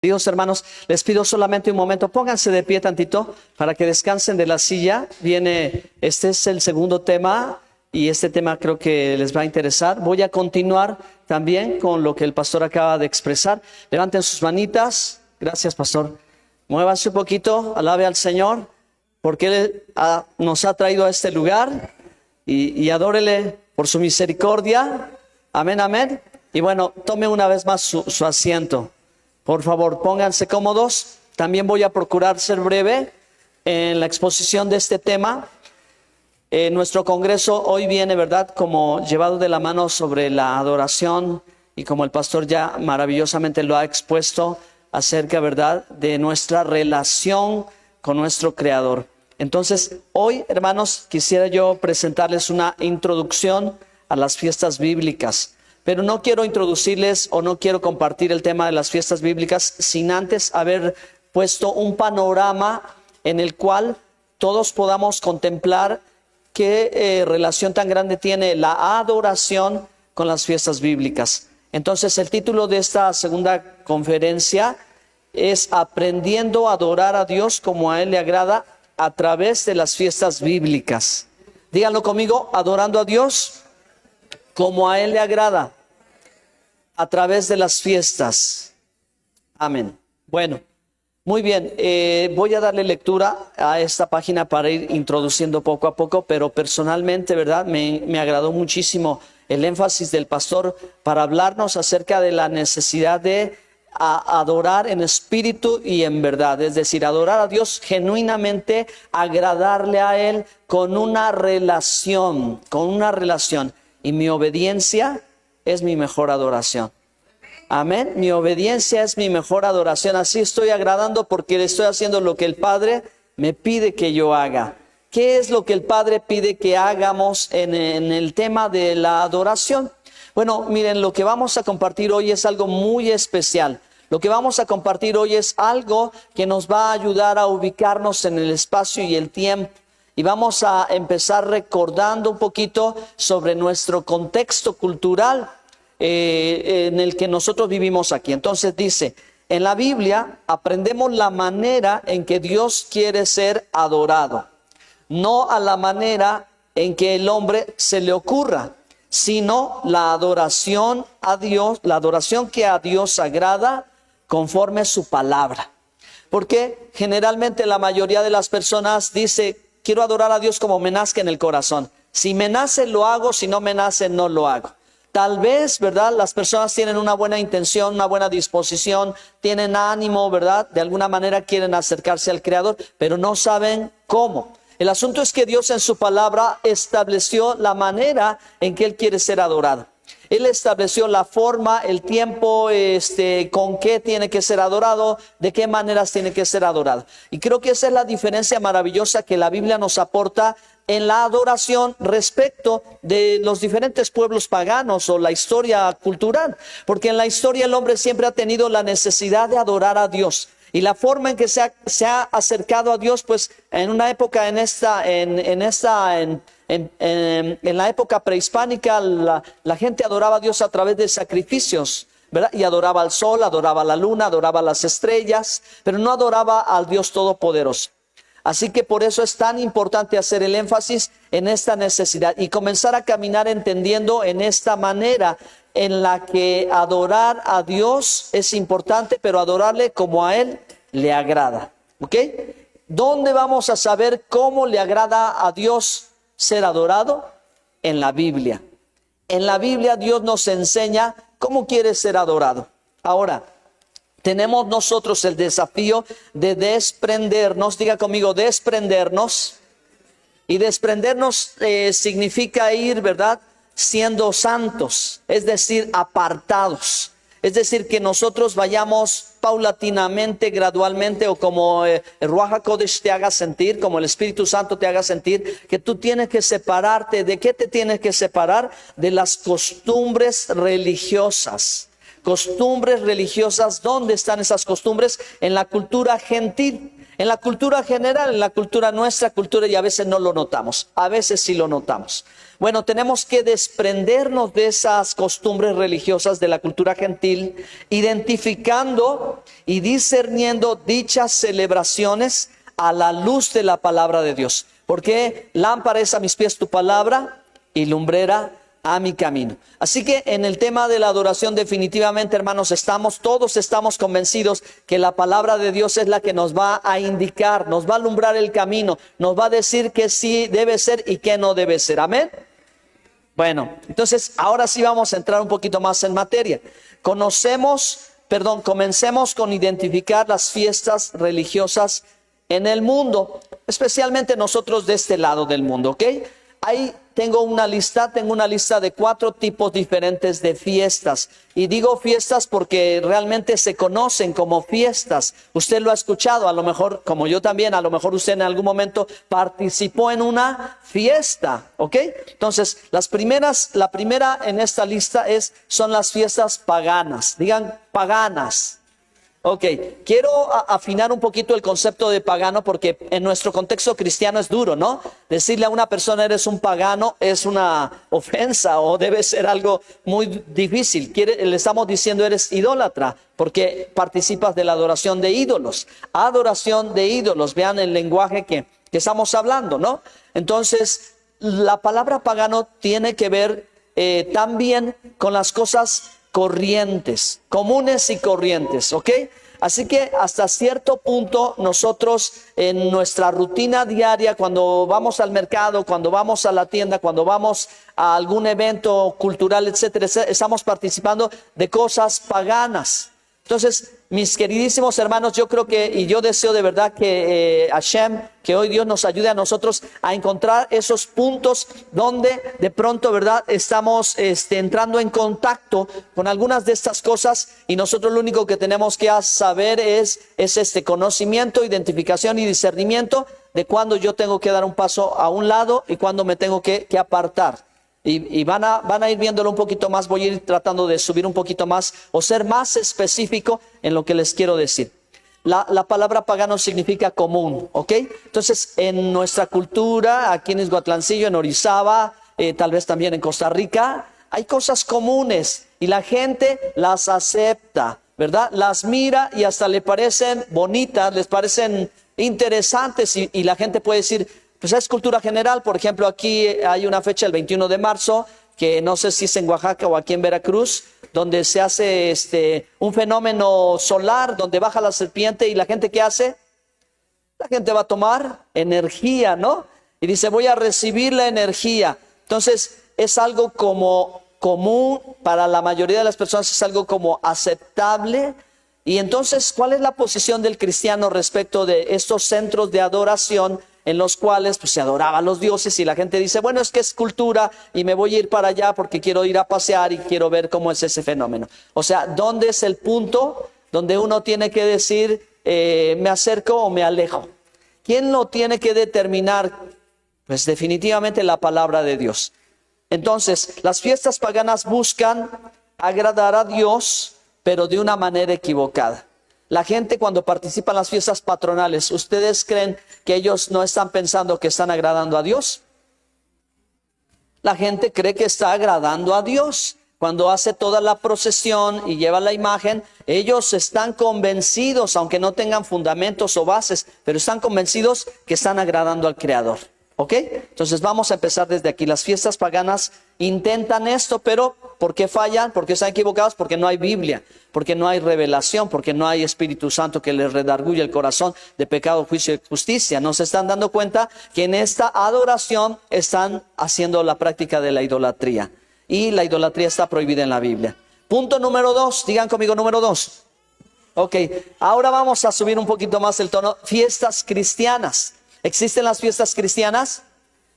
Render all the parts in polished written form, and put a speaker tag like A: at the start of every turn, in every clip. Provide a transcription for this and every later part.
A: Dios, hermanos, les pido solamente un momento, pónganse de pie tantito para que descansen de la silla. Este es el segundo tema y este tema creo que les va a interesar. Voy a continuar también con lo que el pastor acaba de expresar. Levanten sus manitas. Gracias, pastor. Muévanse un poquito, alabe al Señor, porque Él nos ha traído a este lugar y adórele por su misericordia. Amén, amén. Y bueno, tome una vez más su asiento. Por favor, pónganse cómodos. También voy a procurar ser breve en la exposición de este tema. Nuestro congreso hoy viene, ¿verdad?, como llevado de la mano sobre la adoración y como el pastor ya maravillosamente lo ha expuesto acerca, ¿verdad?, de nuestra relación con nuestro Creador. Entonces, hoy, hermanos, quisiera yo presentarles una introducción a las fiestas bíblicas. Pero no quiero introducirles o no quiero compartir el tema de las fiestas bíblicas sin antes haber puesto un panorama en el cual todos podamos contemplar qué relación tan grande tiene la adoración con las fiestas bíblicas. Entonces, el título de esta segunda conferencia es Aprendiendo a adorar a Dios como a Él le agrada a través de las fiestas bíblicas. Díganlo conmigo, adorando a Dios como a Él le agrada, a través de las fiestas. Amén. Bueno, muy bien. Voy a darle lectura a esta página para ir introduciendo poco a poco, pero personalmente, ¿verdad?, me agradó muchísimo el énfasis del pastor para hablarnos acerca de la necesidad de adorar en espíritu y en verdad. Es decir, adorar a Dios genuinamente, agradarle a Él con una relación. Y mi obediencia es mi mejor adoración. Amén. Mi obediencia es mi mejor adoración. Así estoy agradando porque le estoy haciendo lo que el Padre me pide que yo haga. ¿Qué es lo que el Padre pide que hagamos en el tema de la adoración? Bueno, miren, lo que vamos a compartir hoy es algo muy especial. Lo que vamos a compartir hoy es algo que nos va a ayudar a ubicarnos en el espacio y el tiempo. Y vamos a empezar recordando un poquito sobre nuestro contexto cultural en el que nosotros vivimos aquí. Entonces dice, en la Biblia aprendemos la manera en que Dios quiere ser adorado. No a la manera en que el hombre se le ocurra, sino la adoración a Dios, la adoración que a Dios agrada conforme a su palabra. Porque generalmente la mayoría de las personas dice, quiero adorar a Dios como me nazca en el corazón. Si me nace, lo hago. Si no me nace, no lo hago. Tal vez, ¿verdad?, las personas tienen una buena intención, una buena disposición, tienen ánimo, ¿verdad?, de alguna manera quieren acercarse al Creador, pero no saben cómo. El asunto es que Dios en su palabra estableció la manera en que Él quiere ser adorado. Él estableció la forma, el tiempo, con qué tiene que ser adorado, de qué maneras tiene que ser adorado. Y creo que esa es la diferencia maravillosa que la Biblia nos aporta en la adoración respecto de los diferentes pueblos paganos o la historia cultural. Porque en la historia el hombre siempre ha tenido la necesidad de adorar a Dios. Y la forma en que se ha acercado a Dios, pues en una época, en la época prehispánica, la gente adoraba a Dios a través de sacrificios, ¿verdad? Y adoraba al sol, adoraba a la luna, adoraba a las estrellas, pero no adoraba al Dios Todopoderoso. Así que por eso es tan importante hacer el énfasis en esta necesidad y comenzar a caminar entendiendo en esta manera en la que adorar a Dios es importante, pero adorarle como a Él le agrada. ¿Ok? ¿Dónde vamos a saber cómo le agrada a Dios ser adorado? En la Biblia. En la Biblia Dios nos enseña cómo quiere ser adorado. Ahora, tenemos nosotros el desafío de desprendernos. Diga conmigo, desprendernos. Y desprendernos significa ir, ¿verdad?, siendo santos, es decir, apartados. Es decir, que nosotros vayamos paulatinamente, gradualmente, o como el Ruach HaKodesh te haga sentir, como el Espíritu Santo te haga sentir, que tú tienes que separarte. ¿De qué te tienes que separar? De las costumbres religiosas. costumbres religiosas. ¿Dónde están esas costumbres? En la cultura gentil. En la cultura general, en la cultura nuestra cultura, y a veces no lo notamos, a veces sí lo notamos. Bueno, tenemos que desprendernos de esas costumbres religiosas de la cultura gentil, identificando y discerniendo dichas celebraciones a la luz de la palabra de Dios. Porque lámpara es a mis pies tu palabra y lumbrera a mi camino. Así que en el tema de la adoración, definitivamente, hermanos, todos estamos convencidos que la palabra de Dios es la que nos va a indicar, nos va a alumbrar el camino, nos va a decir qué sí debe ser y qué no debe ser. Amén. Bueno, entonces ahora sí vamos a entrar un poquito más en materia. Comencemos con identificar las fiestas religiosas en el mundo, especialmente nosotros de este lado del mundo, ¿ok? Ahí tengo una lista de 4 tipos diferentes de fiestas. Y digo fiestas porque realmente se conocen como fiestas. Usted lo ha escuchado, a lo mejor, como yo también, a lo mejor usted en algún momento participó en una fiesta, ¿ok? Entonces, la primera en esta lista son las fiestas paganas. Digan paganas. Ok, quiero afinar un poquito el concepto de pagano porque en nuestro contexto cristiano es duro, ¿no? Decirle a una persona eres un pagano es una ofensa o debe ser algo muy difícil. Le estamos diciendo eres idólatra porque participas de la adoración de ídolos. Adoración de ídolos, vean el lenguaje que estamos hablando, ¿no? Entonces, la palabra pagano tiene que ver también con las cosas corrientes, comunes y corrientes, ¿ok? Así que hasta cierto punto nosotros en nuestra rutina diaria, cuando vamos al mercado, cuando vamos a la tienda, cuando vamos a algún evento cultural, etcétera, estamos participando de cosas paganas. Entonces, mis queridísimos hermanos, yo creo y yo deseo de verdad que Hashem, que hoy Dios nos ayude a nosotros a encontrar esos puntos donde de pronto, ¿verdad?, estamos entrando en contacto con algunas de estas cosas y nosotros lo único que tenemos que saber es este conocimiento, identificación y discernimiento de cuándo yo tengo que dar un paso a un lado y cuándo me tengo que apartar. Y van a ir viéndolo un poquito más. Voy a ir tratando de subir un poquito más o ser más específico en lo que les quiero decir. La palabra pagano significa común, ¿ok? Entonces, en nuestra cultura, aquí en Izhuatlancillo, en Orizaba, tal vez también en Costa Rica, hay cosas comunes y la gente las acepta, ¿verdad? Las mira y hasta le parecen bonitas, les parecen interesantes y la gente puede decir, pues es cultura general. Por ejemplo, aquí hay una fecha, el 21 de marzo, que no sé si es en Oaxaca o aquí en Veracruz, donde se hace un fenómeno solar, donde baja la serpiente y la gente, ¿qué hace? La gente va a tomar energía, ¿no? Y dice, voy a recibir la energía. Entonces, es algo como común para la mayoría de las personas, es algo como aceptable. Y entonces, ¿cuál es la posición del cristiano respecto de estos centros de adoración en los cuales pues, se adoraba a los dioses y la gente dice, bueno, es que es cultura y me voy a ir para allá porque quiero ir a pasear y quiero ver cómo es ese fenómeno? O sea, ¿dónde es el punto donde uno tiene que decir, me acerco o me alejo? ¿Quién lo tiene que determinar? Pues definitivamente la palabra de Dios. Entonces, las fiestas paganas buscan agradar a Dios, pero de una manera equivocada. La gente cuando participa en las fiestas patronales, ¿ustedes creen que ellos no están pensando que están agradando a Dios? La gente cree que está agradando a Dios. Cuando hace toda la procesión y lleva la imagen, ellos están convencidos, aunque no tengan fundamentos o bases, pero están convencidos que están agradando al Creador. ¿Ok? Entonces vamos a empezar desde aquí. Las fiestas paganas intentan esto, pero ¿por qué fallan? ¿Por qué están equivocados? Porque no hay Biblia, porque no hay revelación, porque no hay Espíritu Santo que les redarguye el corazón de pecado, juicio y justicia. No se están dando cuenta que en esta adoración están haciendo la práctica de la idolatría. Y la idolatría está prohibida en la Biblia. Punto número 2, digan conmigo número 2. Ok, ahora vamos a subir un poquito más el tono. Fiestas cristianas. ¿Existen las fiestas cristianas?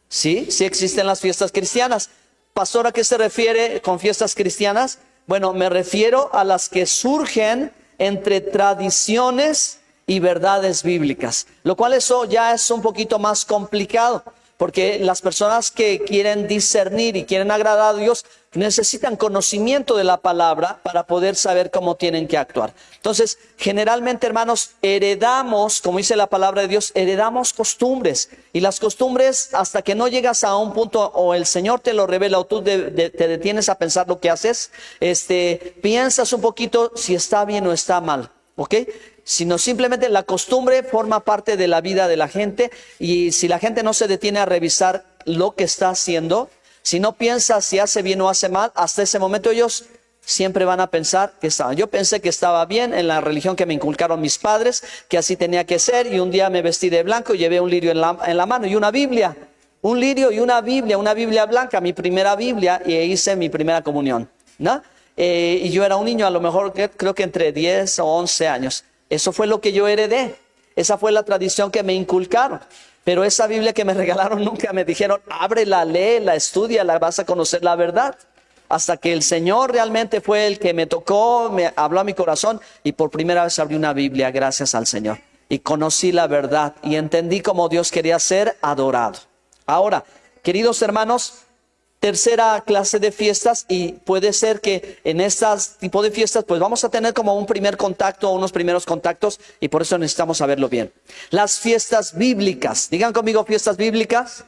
A: Sí, sí existen las fiestas cristianas. Pastor, ¿a qué se refiere con fiestas cristianas? Bueno, me refiero a las que surgen entre tradiciones y verdades bíblicas, lo cual eso ya es un poquito más complicado, Porque las personas que quieren discernir y quieren agradar a Dios necesitan conocimiento de la palabra para poder saber cómo tienen que actuar. Entonces, generalmente, hermanos, heredamos, como dice la palabra de Dios, heredamos costumbres. Y las costumbres, hasta que no llegas a un punto o el Señor te lo revela o tú te detienes a pensar lo que haces, piensas un poquito si está bien o está mal, ¿ok? Sino simplemente la costumbre forma parte de la vida de la gente, y si la gente no se detiene a revisar lo que está haciendo, si no piensa si hace bien o hace mal, hasta ese momento ellos siempre van a pensar que estaba. Yo pensé que estaba bien en la religión que me inculcaron mis padres, que así tenía que ser, y un día me vestí de blanco y llevé un lirio en la mano y una Biblia, un lirio y una Biblia blanca, mi primera Biblia, y hice mi primera comunión, ¿no? Y yo era un niño, a lo mejor creo que entre 10 o 11 años. Eso fue lo que yo heredé. Esa fue la tradición que me inculcaron. Pero esa Biblia que me regalaron nunca me dijeron, ábrela, léela, estúdiala, vas a conocer la verdad. Hasta que el Señor realmente fue el que me tocó, me habló a mi corazón, y por primera vez abrí una Biblia, gracias al Señor. Y conocí la verdad y entendí cómo Dios quería ser adorado. Ahora, queridos hermanos, tercera clase de fiestas, y puede ser que en estas tipo de fiestas pues vamos a tener como un primer contacto, unos primeros contactos, y por eso necesitamos saberlo bien. Las fiestas bíblicas, digan conmigo, fiestas bíblicas.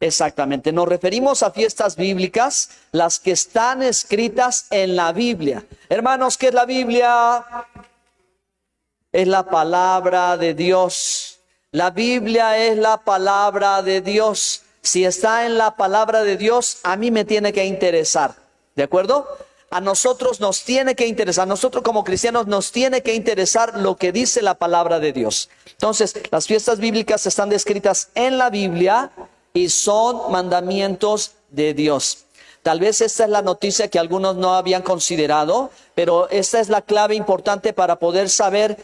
A: Exactamente, nos referimos a fiestas bíblicas, las que están escritas en la Biblia. Hermanos, ¿qué es la Biblia? Es la palabra de Dios. La Biblia es la palabra de Dios. Si está en la palabra de Dios, a mí me tiene que interesar, ¿de acuerdo? A nosotros nos tiene que interesar, nosotros como cristianos nos tiene que interesar lo que dice la palabra de Dios. Entonces, las fiestas bíblicas están descritas en la Biblia y son mandamientos de Dios. Tal vez esta es la noticia que algunos no habían considerado, pero esta es la clave importante para poder saber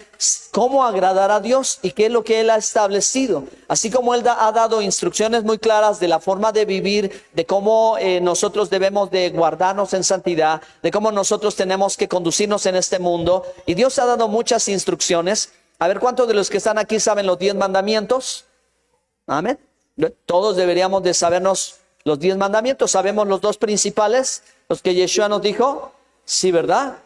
A: cómo agradar a Dios y qué es lo que Él ha establecido. Así como Él ha dado instrucciones muy claras de la forma de vivir, de cómo nosotros debemos de guardarnos en santidad, de cómo nosotros tenemos que conducirnos en este mundo. Y Dios ha dado muchas instrucciones. A ver, ¿cuántos de los que están aquí saben los 10 mandamientos? Amén. Todos deberíamos de sabernos los 10 mandamientos. ¿Sabemos los 2 principales? Los que Yeshua nos dijo. Sí, ¿verdad?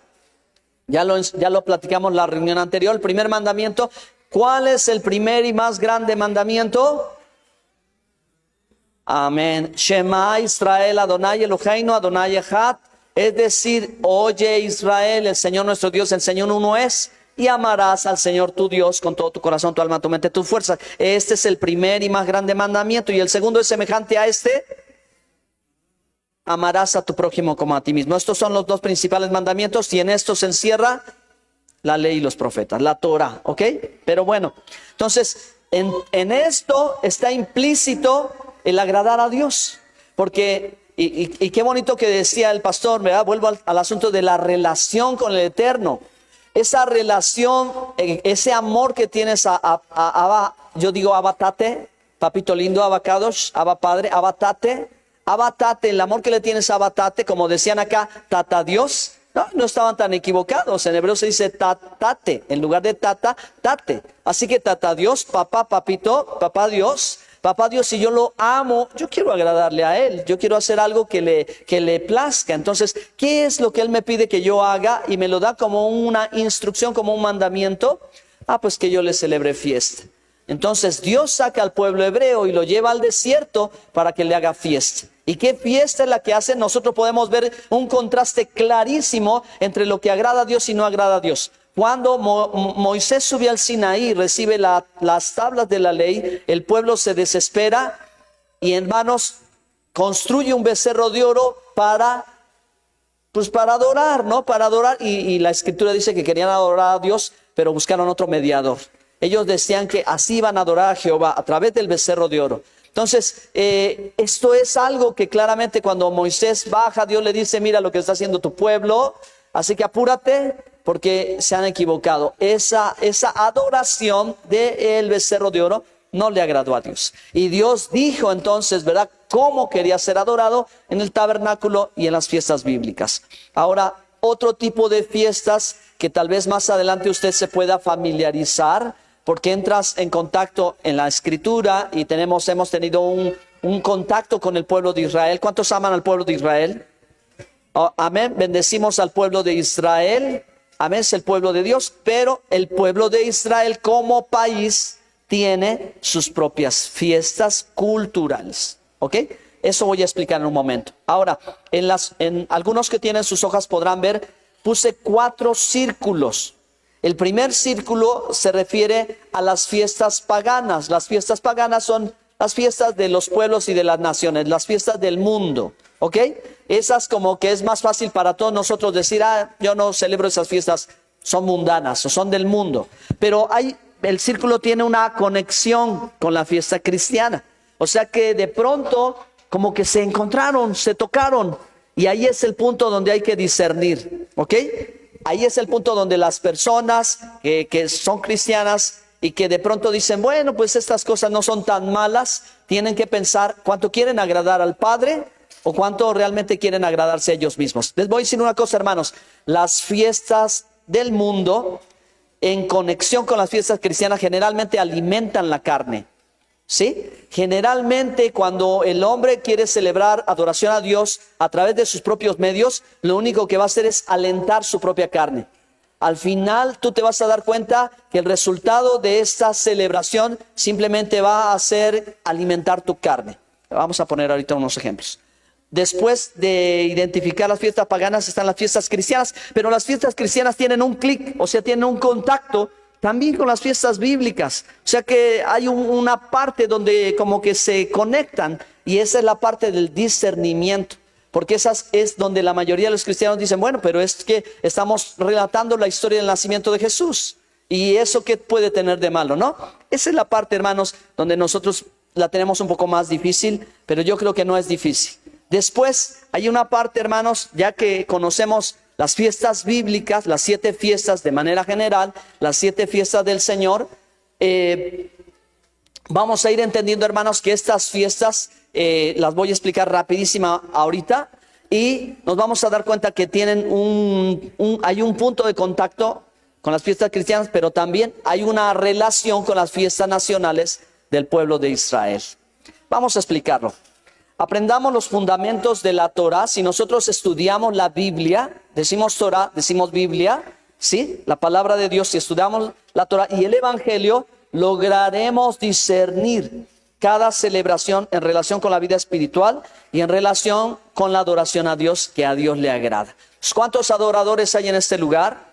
A: Ya lo platicamos en la reunión anterior. El primer mandamiento. ¿Cuál es el primer y más grande mandamiento? Amén. Shema Israel Adonai Eloheinu Adonai Echad. Es decir, oye Israel, el Señor nuestro Dios, el Señor uno es. Y amarás al Señor tu Dios con todo tu corazón, tu alma, tu mente, tu fuerza. Este es el primer y más grande mandamiento. Y el segundo es semejante a este. Amarás a tu prójimo como a ti mismo. Estos son los 2 principales mandamientos, y en estos se encierra la ley y los profetas, la Torah, ¿ok? Pero bueno, entonces en esto está implícito el agradar a Dios. Porque, y qué bonito que decía el pastor, ¿verdad? Vuelvo al asunto de la relación con el Eterno. Esa relación, ese amor que tienes yo digo abatate, papito lindo, abacados, abapadre, abatate, el amor que le tienes a abatate, como decían acá, tata Dios. No estaban tan equivocados. En hebreo se dice tatate, en lugar de tata, tate. Así que tata Dios, papá, papito, papá Dios, si yo lo amo, yo quiero agradarle a Él, yo quiero hacer algo que le plazca. Entonces, ¿qué es lo que Él me pide que yo haga? Y me lo da como una instrucción, como un mandamiento. Pues que yo le celebre fiesta. Entonces Dios saca al pueblo hebreo y lo lleva al desierto para que le haga fiesta. ¿Y qué fiesta es la que hace? Nosotros podemos ver un contraste clarísimo entre lo que agrada a Dios y no agrada a Dios. Cuando Moisés sube al Sinaí y recibe las tablas de la ley, el pueblo se desespera y, hermanos, construye un becerro de oro para adorar, ¿no? Para adorar. Y la Escritura dice que querían adorar a Dios, pero buscaron otro mediador. Ellos decían que así iban a adorar a Jehová, a través del becerro de oro. Entonces, esto es algo que claramente cuando Moisés baja, Dios le dice, mira lo que está haciendo tu pueblo, así que apúrate porque se han equivocado. Esa adoración del becerro de oro no le agradó a Dios. Y Dios dijo entonces, ¿verdad?, cómo quería ser adorado en el tabernáculo y en las fiestas bíblicas. Ahora, otro tipo de fiestas que tal vez más adelante usted se pueda familiarizar. porque entras en contacto en la Escritura y hemos tenido un contacto con el pueblo de Israel. ¿Cuántos aman al pueblo de Israel? Oh, amén. Bendecimos al pueblo de Israel. Amén, es el pueblo de Dios, pero el pueblo de Israel como país tiene sus propias fiestas culturales. ¿Ok? Eso voy a explicar en un momento. Ahora, en algunos que tienen sus hojas podrán ver, puse 4 círculos. El primer círculo se refiere a las fiestas paganas. Las fiestas paganas son las fiestas de los pueblos y de las naciones, las fiestas del mundo. ¿Ok? Esas como que es más fácil para todos nosotros decir, yo no celebro esas fiestas, son mundanas o son del mundo. Pero el círculo tiene una conexión con la fiesta cristiana. O sea que de pronto como que se encontraron, se tocaron. Y ahí es el punto donde hay que discernir. ¿Ok? Ahí es el punto donde las personas que son cristianas y que de pronto dicen, bueno, pues estas cosas no son tan malas, tienen que pensar cuánto quieren agradar al Padre o cuánto realmente quieren agradarse a ellos mismos. Les voy a decir una cosa, hermanos, las fiestas del mundo en conexión con las fiestas cristianas generalmente alimentan la carne, ¿sí? Generalmente cuando el hombre quiere celebrar adoración a Dios a través de sus propios medios, lo único que va a hacer es alentar su propia carne. Al final tú te vas a dar cuenta que el resultado de esta celebración simplemente va a ser alimentar tu carne. Vamos a poner ahorita unos ejemplos. Después de identificar las fiestas paganas están las fiestas cristianas, pero las fiestas cristianas tienen un clic, o sea, tienen un contacto también con las fiestas bíblicas. O sea que hay una parte donde como que se conectan y esa es la parte del discernimiento. Porque esa es donde la mayoría de los cristianos dicen, bueno, pero es que estamos relatando la historia del nacimiento de Jesús. ¿Y eso qué puede tener de malo, no? Esa es la parte, hermanos, donde nosotros la tenemos un poco más difícil, pero yo creo que no es difícil. Después hay una parte, hermanos, ya que conocemos las fiestas bíblicas, las 7 fiestas de manera general, las 7 fiestas del Señor, vamos a ir entendiendo, hermanos, que estas fiestas las voy a explicar rapidísima ahorita y nos vamos a dar cuenta que tienen hay un punto de contacto con las fiestas cristianas, pero también hay una relación con las fiestas nacionales del pueblo de Israel. Vamos a explicarlo. Aprendamos los fundamentos de la Torah. Si nosotros estudiamos la Biblia, decimos Torah, decimos Biblia, ¿sí? La palabra de Dios, si estudiamos la Torah y el Evangelio, lograremos discernir cada celebración en relación con la vida espiritual y en relación con la adoración a Dios que a Dios le agrada. ¿Cuántos adoradores hay en este lugar?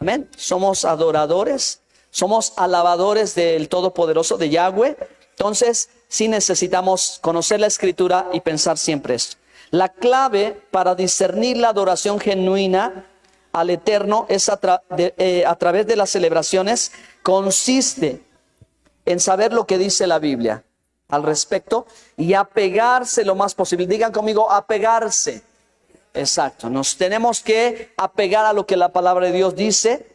A: Amén. Somos adoradores, somos alabadores del Todopoderoso, de Yahweh. Entonces, sí necesitamos conocer la Escritura y pensar siempre esto. La clave para discernir la adoración genuina al Eterno es a través de las celebraciones, consiste en saber lo que dice la Biblia al respecto y apegarse lo más posible. Digan conmigo, apegarse. Exacto, nos tenemos que apegar a lo que la palabra de Dios dice,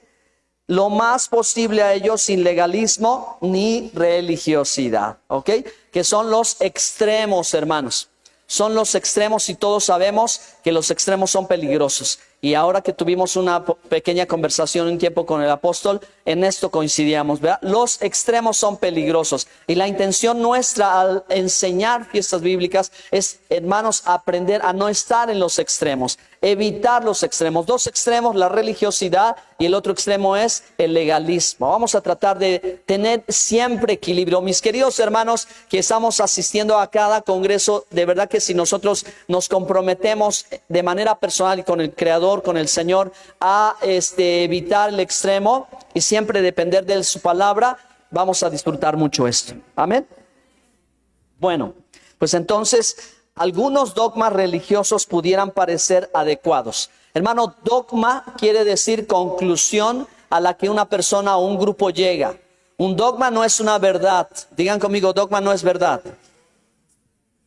A: lo más posible a ello sin legalismo ni religiosidad, ¿ok? Que son los extremos, hermanos. Son los extremos y todos sabemos que los extremos son peligrosos. Y ahora que tuvimos una pequeña conversación un tiempo con el apóstol, en esto coincidíamos, ¿verdad? Los extremos son peligrosos. Y la intención nuestra al enseñar fiestas bíblicas es, hermanos, aprender a no estar en los extremos, evitar los extremos. 2 extremos, la religiosidad, y el otro extremo es el legalismo. Vamos a tratar de tener siempre equilibrio. Mis queridos hermanos que estamos asistiendo a cada congreso, de verdad que si nosotros nos comprometemos de manera personal y con el Creador, con el Señor, a evitar el extremo y siempre depender de su palabra, vamos a disfrutar mucho esto. Amén. Bueno, pues entonces algunos dogmas religiosos pudieran parecer adecuados. Hermano, dogma quiere decir conclusión a la que una persona o un grupo llega. Un dogma no es una verdad. Digan conmigo, dogma no es verdad.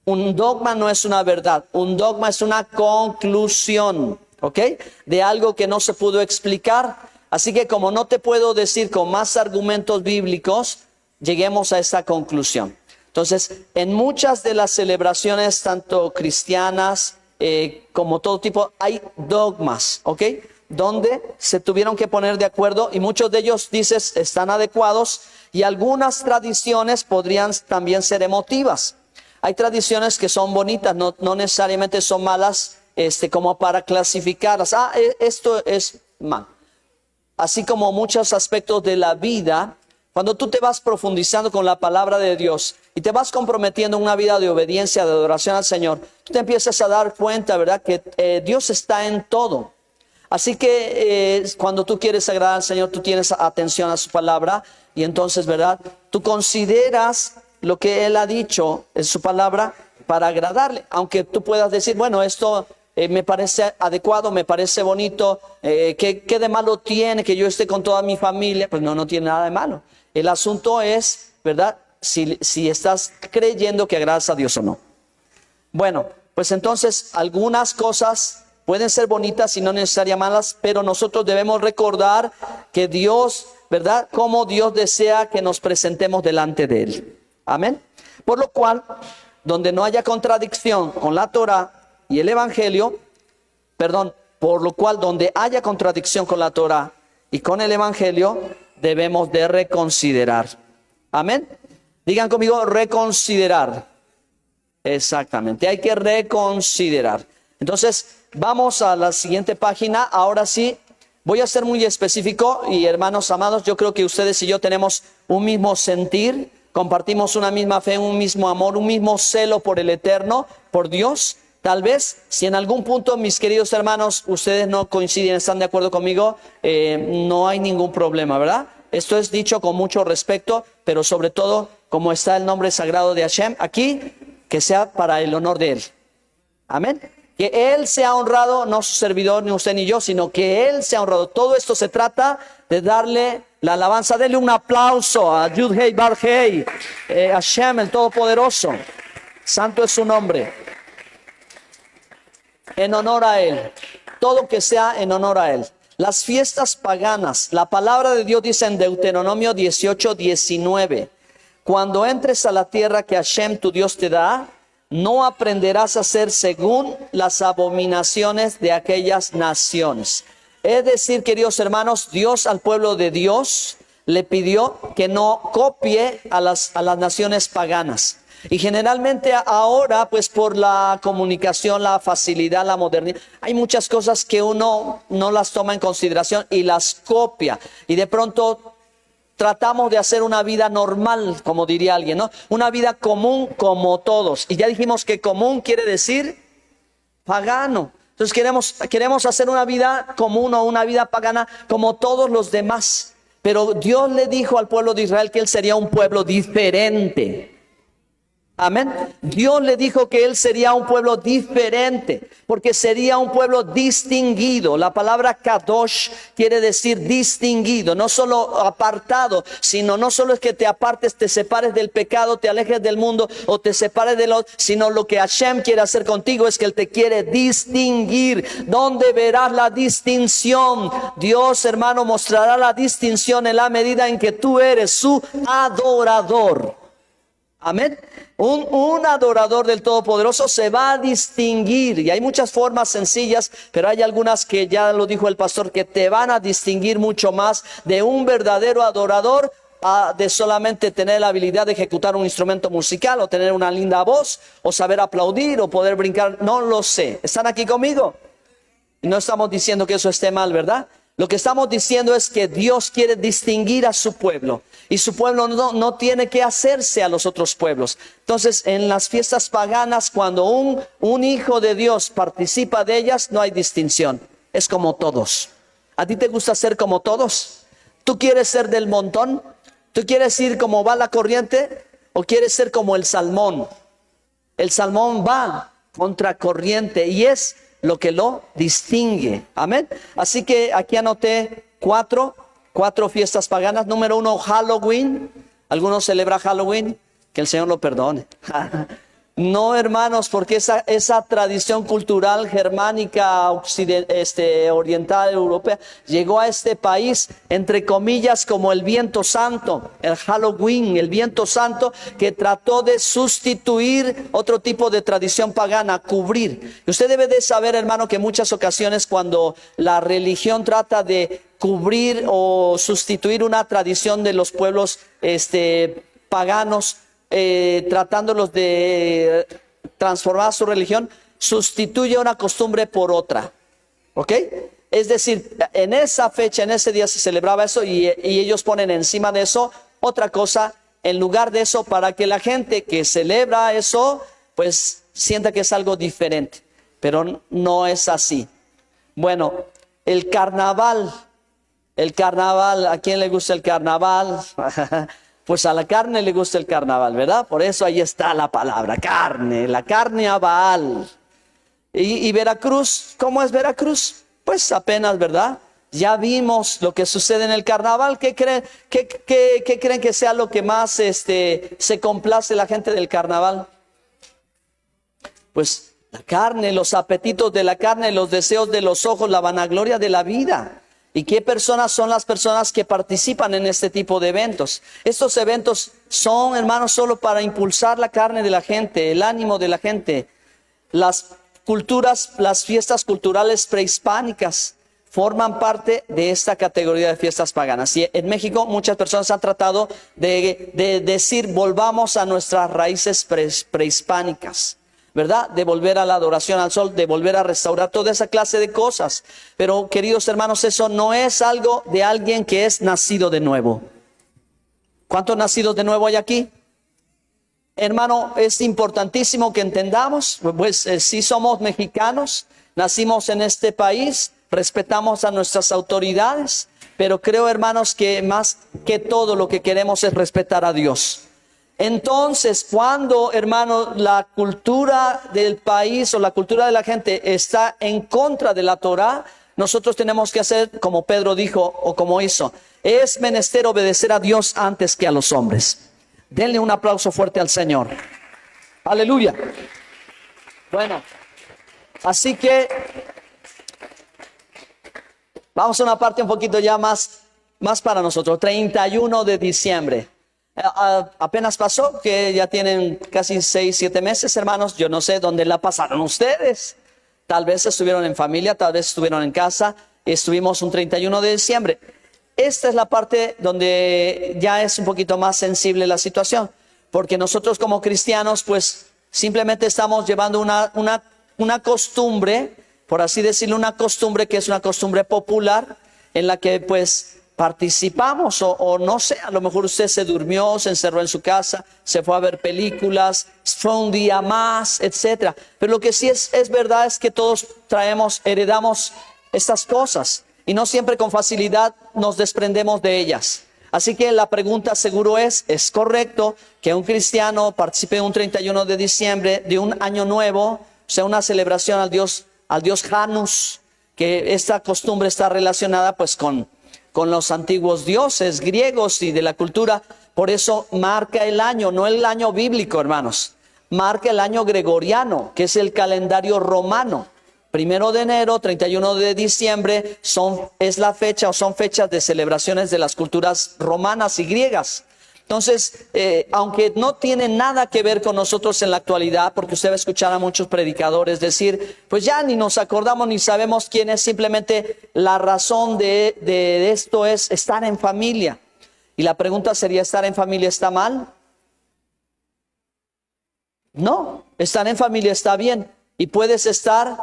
A: Un dogma no es una verdad. Un dogma es una conclusión, ¿ok? De algo que no se pudo explicar. Así que como no te puedo decir con más argumentos bíblicos, lleguemos a esta conclusión. Entonces, en muchas de las celebraciones, tanto cristianas como todo tipo, hay dogmas, ¿ok? donde se tuvieron que poner de acuerdo y muchos de ellos, dices, están adecuados y algunas tradiciones podrían también ser emotivas. Hay tradiciones que son bonitas, no necesariamente son malas, como para clasificarlas. Esto es mal. Así como muchos aspectos de la vida, cuando tú te vas profundizando con la palabra de Dios y te vas comprometiendo en una vida de obediencia, de adoración al Señor, tú te empiezas a dar cuenta, ¿verdad?, que Dios está en todo. Así que cuando tú quieres agradar al Señor, tú tienes atención a su palabra y entonces, ¿verdad?, tú consideras lo que Él ha dicho en su palabra para agradarle. Aunque tú puedas decir, bueno, esto me parece adecuado, me parece bonito, ¿qué de malo tiene que yo esté con toda mi familia? Pues no tiene nada de malo. El asunto es, ¿verdad?, si estás creyendo que agradas a Dios o no. Bueno, pues entonces algunas cosas pueden ser bonitas y no necesariamente malas, pero nosotros debemos recordar que Dios, ¿verdad?, como Dios desea que nos presentemos delante de Él. Amén. Por lo cual, donde no haya contradicción con la Torah y el Evangelio, por lo cual donde haya contradicción con la Torah y con el Evangelio, debemos de reconsiderar. Amén. Digan conmigo, reconsiderar. Exactamente, hay que reconsiderar. Entonces, vamos a la siguiente página. Ahora sí, voy a ser muy específico y hermanos amados, yo creo que ustedes y yo tenemos un mismo sentir, compartimos una misma fe, un mismo amor, un mismo celo por el eterno, por Dios. Tal vez, si en algún punto, mis queridos hermanos, ustedes no coinciden, están de acuerdo conmigo, no hay ningún problema, ¿verdad? Esto es dicho con mucho respeto, pero sobre todo, como está el nombre sagrado de Hashem aquí, que sea para el honor de Él. Amén. Que Él sea honrado, no su servidor, ni usted ni yo, sino que Él sea honrado. Todo esto se trata de darle la alabanza. Denle un aplauso a Yud-Hei Bar-Hei, Hashem, el Todopoderoso. Santo es su nombre. En honor a Él. Todo que sea en honor a Él. Las fiestas paganas. La palabra de Dios dice en Deuteronomio 18:19. Cuando entres a la tierra que Hashem tu Dios te da, no aprenderás a hacer según las abominaciones de aquellas naciones. Es decir, queridos hermanos, Dios al pueblo de Dios le pidió que no copie a las naciones paganas. Y generalmente ahora, pues por la comunicación, la facilidad, la modernidad, hay muchas cosas que uno no las toma en consideración y las copia. Y de pronto tratamos de hacer una vida normal, como diría alguien, ¿no? Una vida común como todos. Y ya dijimos que común quiere decir pagano. Entonces queremos hacer una vida común o una vida pagana como todos los demás. Pero Dios le dijo al pueblo de Israel que Él sería un pueblo diferente. Amén. Dios le dijo que Él sería un pueblo diferente, porque sería un pueblo distinguido. La palabra kadosh quiere decir distinguido, no solo apartado, sino no solo es que te apartes, te separes del pecado, te alejes del mundo o te separes de los, sino lo que Hashem quiere hacer contigo es que Él te quiere distinguir. ¿Dónde verás la distinción? Dios, hermano, mostrará la distinción en la medida en que tú eres su adorador. Amén. Un adorador del Todopoderoso se va a distinguir, y hay muchas formas sencillas, pero hay algunas que ya lo dijo el pastor, que te van a distinguir mucho más de un verdadero adorador de solamente tener la habilidad de ejecutar un instrumento musical o tener una linda voz o saber aplaudir o poder brincar. No lo sé. ¿Están aquí conmigo? No estamos diciendo que eso esté mal, ¿verdad? Lo que estamos diciendo es que Dios quiere distinguir a su pueblo. Y su pueblo no tiene que hacerse a los otros pueblos. Entonces, en las fiestas paganas, cuando un hijo de Dios participa de ellas, no hay distinción. Es como todos. ¿A ti te gusta ser como todos? ¿Tú quieres ser del montón? ¿Tú quieres ir como va la corriente? ¿O quieres ser como el salmón? El salmón va contra corriente y es lo que lo distingue. Amén. Así que aquí anoté cuatro fiestas paganas. Número 1, Halloween. ¿Algunos celebran Halloween? Que el Señor lo perdone. No, hermanos, porque esa tradición cultural germánica, oriental, europea, llegó a este país, entre comillas, como el viento santo, el Halloween, el viento santo, que trató de sustituir otro tipo de tradición pagana, cubrir. Y usted debe de saber, hermano, que en muchas ocasiones cuando la religión trata de cubrir o sustituir una tradición de los pueblos paganos, tratándolos de transformar su religión, sustituye una costumbre por otra, ¿ok? Es decir, en esa fecha, en ese día se celebraba eso y ellos ponen encima de eso otra cosa en lugar de eso para que la gente que celebra eso, pues sienta que es algo diferente, pero no es así. Bueno, el carnaval, ¿a quién le gusta el carnaval? Pues a la carne le gusta el carnaval, ¿verdad? Por eso ahí está la palabra, carne, la carne a Baal. Y Veracruz, ¿cómo es Veracruz? Pues apenas, ¿verdad? Ya vimos lo que sucede en el carnaval. ¿Qué creen que sea lo que más se complace la gente del carnaval? Pues la carne, los apetitos de la carne, los deseos de los ojos, la vanagloria de la vida. ¿Y qué personas son las personas que participan en este tipo de eventos? Estos eventos son, hermanos, solo para impulsar la carne de la gente, el ánimo de la gente. Las fiestas culturales prehispánicas forman parte de esta categoría de fiestas paganas. Y en México muchas personas han tratado de decir, volvamos a nuestras raíces prehispánicas, ¿verdad? De volver a la adoración al sol, de volver a restaurar toda esa clase de cosas. Pero, queridos hermanos, eso no es algo de alguien que es nacido de nuevo. ¿Cuántos nacidos de nuevo hay aquí? Hermano, es importantísimo que entendamos, pues sí somos mexicanos, nacimos en este país, respetamos a nuestras autoridades, pero creo, hermanos, que más que todo lo que queremos es respetar a Dios. Entonces, cuando, hermano, la cultura del país o la cultura de la gente está en contra de la Torá, nosotros tenemos que hacer como Pedro dijo o como hizo. Es menester obedecer a Dios antes que a los hombres. Denle un aplauso fuerte al Señor. Aleluya. Bueno, así que vamos a una parte un poquito ya más para nosotros. 31 de diciembre. Apenas pasó, que ya tienen casi 6, 7 meses, hermanos. Yo no sé dónde la pasaron ustedes. Tal vez estuvieron en familia, tal vez estuvieron en casa. Estuvimos un 31 de diciembre. Esta es la parte donde ya es un poquito más sensible la situación. Porque nosotros como cristianos, pues simplemente estamos llevando una costumbre, por así decirlo, una costumbre que es una costumbre popular, en la que pues participamos o no sé, a lo mejor usted se durmió, se encerró en su casa, se fue a ver películas, fue un día más, etcétera. Pero lo que sí es verdad es que todos heredamos estas cosas y no siempre con facilidad nos desprendemos de ellas. Así que la pregunta seguro ¿es correcto que un cristiano participe en un 31 de diciembre de un año nuevo, o sea, una celebración al Dios Janus, que esta costumbre está relacionada pues con los antiguos dioses griegos y de la cultura? Por eso marca el año, no el año bíblico, hermanos. Marca el año gregoriano, que es el calendario romano. 1 de enero, 31 de diciembre es la fecha o son fechas de celebraciones de las culturas romanas y griegas. Entonces, aunque no tiene nada que ver con nosotros en la actualidad, porque usted va a escuchar a muchos predicadores decir, pues ya ni nos acordamos ni sabemos quién es, simplemente la razón de esto es estar en familia. Y la pregunta sería, ¿estar en familia está mal? No, estar en familia está bien y puedes estar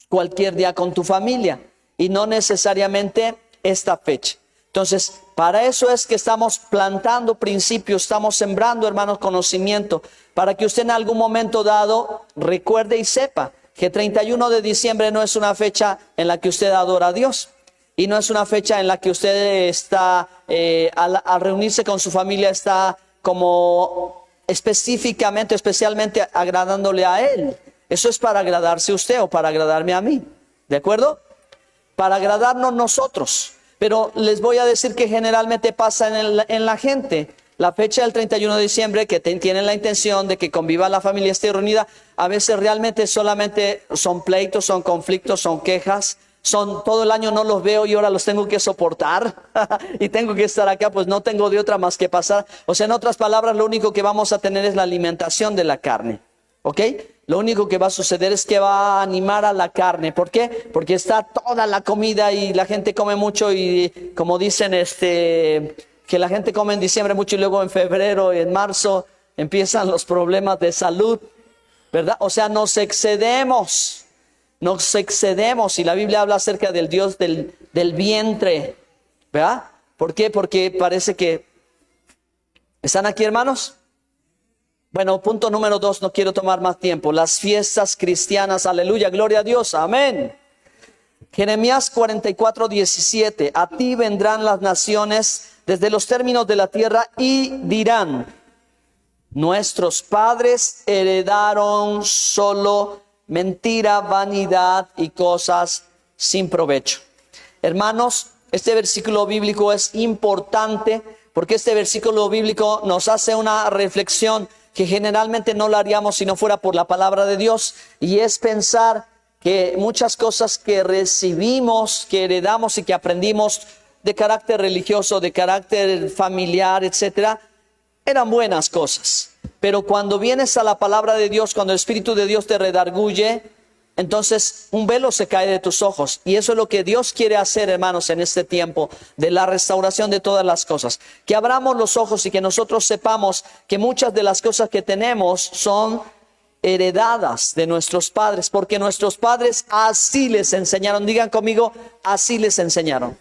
A: cualquier día con tu familia y no necesariamente esta fecha. Entonces, para eso es que estamos plantando principios, estamos sembrando, hermanos, conocimiento, para que usted en algún momento dado recuerde y sepa que 31 de diciembre no es una fecha en la que usted adora a Dios y no es una fecha en la que usted está, al reunirse con su familia, está como especialmente agradándole a Él. Eso es para agradarse a usted o para agradarme a mí, ¿de acuerdo? Para agradarnos nosotros. Pero les voy a decir que generalmente pasa en la gente la fecha del 31 de diciembre, que tienen la intención de que conviva la familia, esté reunida, a veces realmente solamente son pleitos, son conflictos, son quejas, son todo el año no los veo y ahora los tengo que soportar y tengo que estar acá, pues no tengo de otra más que pasar. O sea, en otras palabras, lo único que vamos a tener es la alimentación de la carne, ¿ok? Lo único que va a suceder es que va a animar a la carne. ¿Por qué? Porque está toda la comida y la gente come mucho y como dicen, que la gente come en diciembre mucho y luego en febrero y en marzo empiezan los problemas de salud, ¿verdad? O sea, nos excedemos y la Biblia habla acerca del Dios del vientre, ¿verdad? ¿Por qué? Porque parece que... ¿Están aquí, hermanos? Bueno, punto número 2, no quiero tomar más tiempo. Las fiestas cristianas, aleluya, gloria a Dios, amén. Jeremías 44:17, a ti vendrán las naciones desde los términos de la tierra y dirán, nuestros padres heredaron solo mentira, vanidad y cosas sin provecho. Hermanos, este versículo bíblico es importante porque este versículo bíblico nos hace una reflexión que generalmente no la haríamos si no fuera por la palabra de Dios, y es pensar que muchas cosas que recibimos, que heredamos y que aprendimos de carácter religioso, de carácter familiar, etcétera, eran buenas cosas. Pero cuando vienes a la palabra de Dios, cuando el Espíritu de Dios te redarguye, entonces un velo se cae de tus ojos. Y eso es lo que Dios quiere hacer, hermanos, en este tiempo de la restauración de todas las cosas. Que abramos los ojos y que nosotros sepamos que muchas de las cosas que tenemos son heredadas de nuestros padres, porque nuestros padres así les enseñaron. Digan conmigo, así les enseñaron.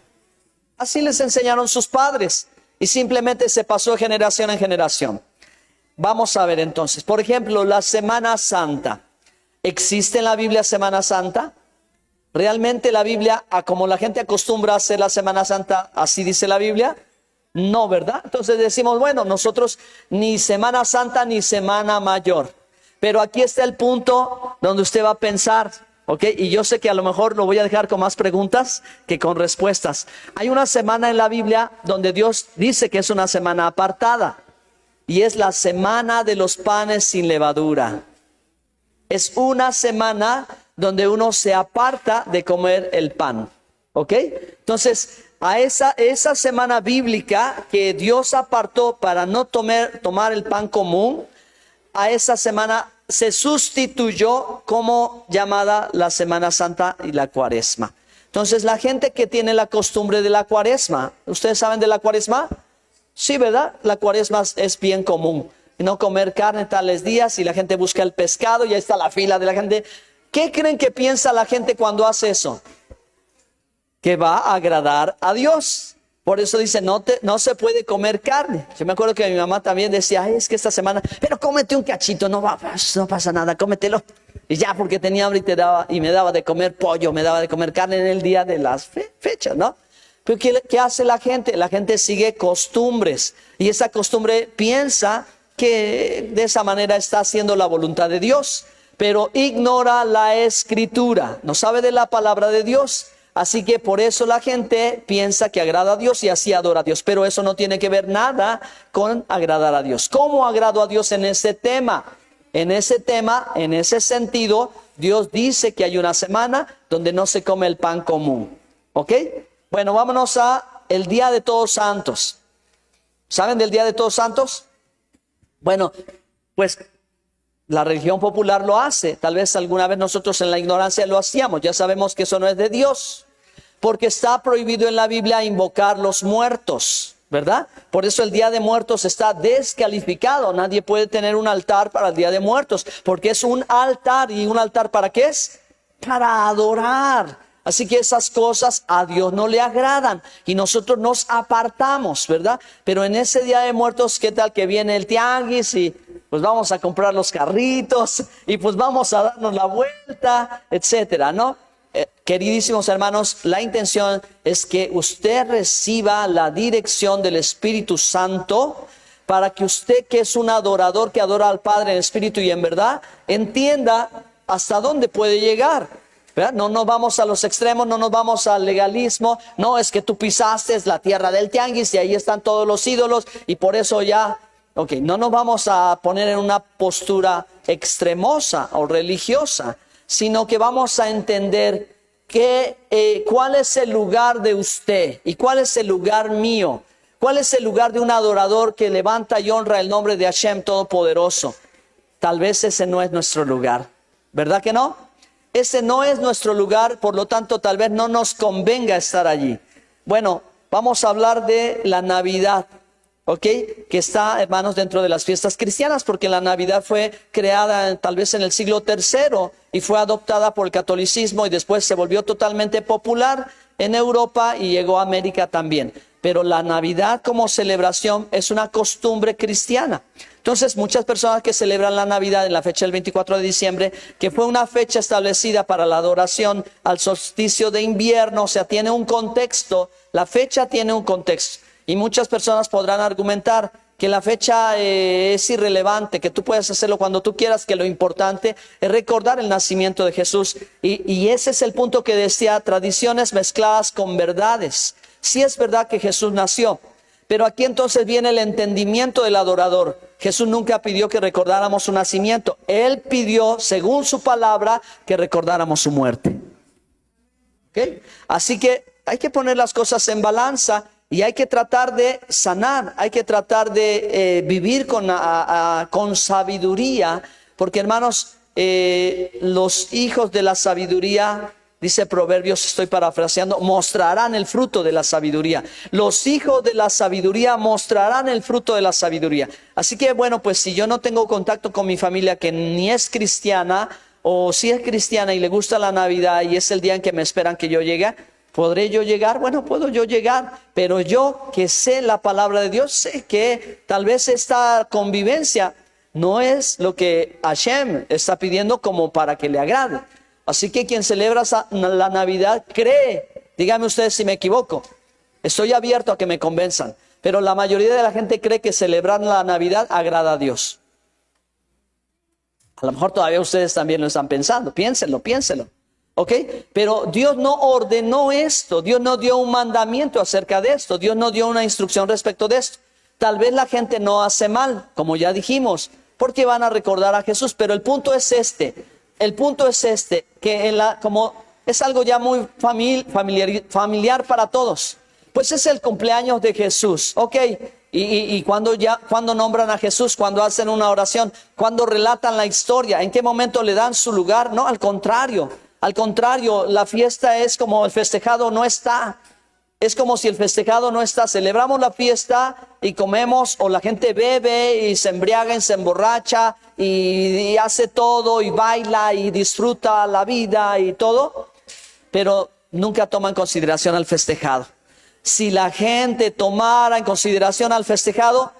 A: Así les enseñaron sus padres y simplemente se pasó de generación en generación. Vamos a ver entonces, por ejemplo, la Semana Santa. ¿Existe en la Biblia Semana Santa? ¿Realmente la Biblia, como la gente acostumbra a hacer la Semana Santa, así dice la Biblia? No, ¿verdad? Entonces decimos, bueno, nosotros ni Semana Santa ni Semana Mayor. Pero aquí está el punto donde usted va a pensar, ¿ok? Y yo sé que a lo mejor lo voy a dejar con más preguntas que con respuestas. Hay una semana en la Biblia donde Dios dice que es una semana apartada. Y es la semana de los panes sin levadura. Es una semana donde uno se aparta de comer el pan, ¿ok? Entonces, a esa semana bíblica que Dios apartó para no tomar el pan común, a esa semana se sustituyó como llamada la Semana Santa y la Cuaresma. Entonces, la gente que tiene la costumbre de la Cuaresma, ¿ustedes saben de la Cuaresma? Sí, ¿verdad? La Cuaresma es bien común. No comer carne tales días y la gente busca el pescado y ahí está la fila de la gente. ¿Qué creen que piensa la gente cuando hace eso? Que va a agradar a Dios. Por eso dice, no se puede comer carne. Yo me acuerdo que mi mamá también decía, ay, es que esta semana, pero cómete un cachito, no pasa nada, cómetelo. Y ya, porque tenía hambre y me daba de comer pollo, me daba de comer carne en el día de las fechas, ¿no? Pero ¿qué hace la gente? La gente sigue costumbres. Y esa costumbre piensa que de esa manera está haciendo la voluntad de Dios, pero ignora la Escritura, no sabe de la palabra de Dios. Así que por eso la gente piensa que agrada a Dios y así adora a Dios, pero eso no tiene que ver nada con agradar a Dios. ¿Cómo agrado a Dios en ese tema? En ese sentido, Dios dice que hay una semana donde no se come el pan común, ¿ok? Bueno, vámonos a el Día de Todos Santos. ¿Saben del Día de Todos Santos? Bueno, pues la religión popular lo hace. Tal vez alguna vez nosotros en la ignorancia lo hacíamos. Ya sabemos que eso no es de Dios, porque está prohibido en la Biblia invocar los muertos, ¿verdad? Por eso el Día de Muertos está descalificado. Nadie puede tener un altar para el Día de Muertos, porque es un altar. ¿Y un altar para qué es? Para adorar. Así que esas cosas a Dios no le agradan y nosotros nos apartamos, ¿verdad? Pero en ese Día de Muertos, ¿qué tal que viene el tianguis y pues vamos a comprar los carritos y pues vamos a darnos la vuelta, etcétera, ¿no? Queridísimos hermanos, la intención es que usted reciba la dirección del Espíritu Santo para que usted, que es un adorador que adora al Padre en espíritu y en verdad, entienda hasta dónde puede llegar. ¿verdad? No nos vamos a los extremos, no nos vamos al legalismo. No, es que tú pisaste la tierra del tianguis y ahí están todos los ídolos y por eso ya... Ok, no nos vamos a poner en una postura extremosa o religiosa, sino que vamos a entender cuál es el lugar de usted y cuál es el lugar mío. ¿Cuál es el lugar de un adorador que levanta y honra el nombre de Hashem Todopoderoso? Tal vez ese no es nuestro lugar, ¿verdad que no? Ese no es nuestro lugar, por lo tanto tal vez no nos convenga estar allí. Bueno, vamos a hablar de la Navidad, ¿ok? Que está, hermanos, dentro de las fiestas cristianas, porque la Navidad fue creada tal vez en el siglo III y fue adoptada por el catolicismo y después se volvió totalmente popular en Europa y llegó a América también. Pero la Navidad como celebración es una costumbre cristiana. Entonces, muchas personas que celebran la Navidad en la fecha del 24 de diciembre, que fue una fecha establecida para la adoración al solsticio de invierno, o sea, tiene un contexto, la fecha tiene un contexto. Y muchas personas podrán argumentar que la fecha es irrelevante, que tú puedes hacerlo cuando tú quieras, que lo importante es recordar el nacimiento de Jesús. Y ese es el punto que decía, tradiciones mezcladas con verdades. Sí es verdad que Jesús nació, pero aquí entonces viene el entendimiento del adorador. Jesús nunca pidió que recordáramos su nacimiento. Él pidió, según su palabra, que recordáramos su muerte. ¿Okay? Así que hay que poner las cosas en balanza y hay que tratar de sanar, hay que tratar de vivir con sabiduría, porque hermanos, los hijos de la sabiduría, dice Proverbios, estoy parafraseando, mostrarán el fruto de la sabiduría. Los hijos de la sabiduría mostrarán el fruto de la sabiduría. Así que bueno, pues si yo no tengo contacto con mi familia que ni es cristiana, o si es cristiana y le gusta la Navidad y es el día en que me esperan que yo llegue, ¿podré yo llegar? Bueno, puedo yo llegar, pero yo que sé la palabra de Dios, sé que tal vez esta convivencia no es lo que Hashem está pidiendo como para que le agrade. Así que quien celebra la Navidad cree, díganme ustedes si me equivoco, estoy abierto a que me convenzan, pero la mayoría de la gente cree que celebrar la Navidad agrada a Dios. A lo mejor todavía ustedes también lo están pensando, piénsenlo. ¿Ok? Pero Dios no ordenó esto, Dios no dio un mandamiento acerca de esto, Dios no dio una instrucción respecto de esto. Tal vez la gente no hace mal, como ya dijimos, porque van a recordar a Jesús, pero el punto es este, que como es algo ya muy familiar para todos, pues es el cumpleaños de Jesús, ¿ok? Y cuando nombran a Jesús, cuando hacen una oración, cuando relatan la historia, ¿en qué momento le dan su lugar? No, al contrario, la fiesta es como el festejado no está. Es como si el festejado no está. Celebramos la fiesta y comemos, o la gente bebe y se embriaga y se emborracha y hace todo y baila y disfruta la vida y todo, pero nunca toma en consideración al festejado. Si la gente tomara en consideración al festejado,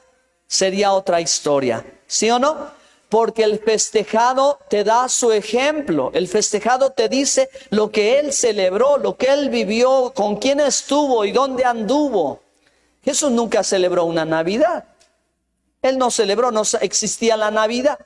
A: sería otra historia, ¿sí o no? Porque el festejado te da su ejemplo, el festejado te dice lo que él celebró, lo que él vivió, con quién estuvo y dónde anduvo. Jesús nunca celebró una Navidad, él no celebró, no existía la Navidad.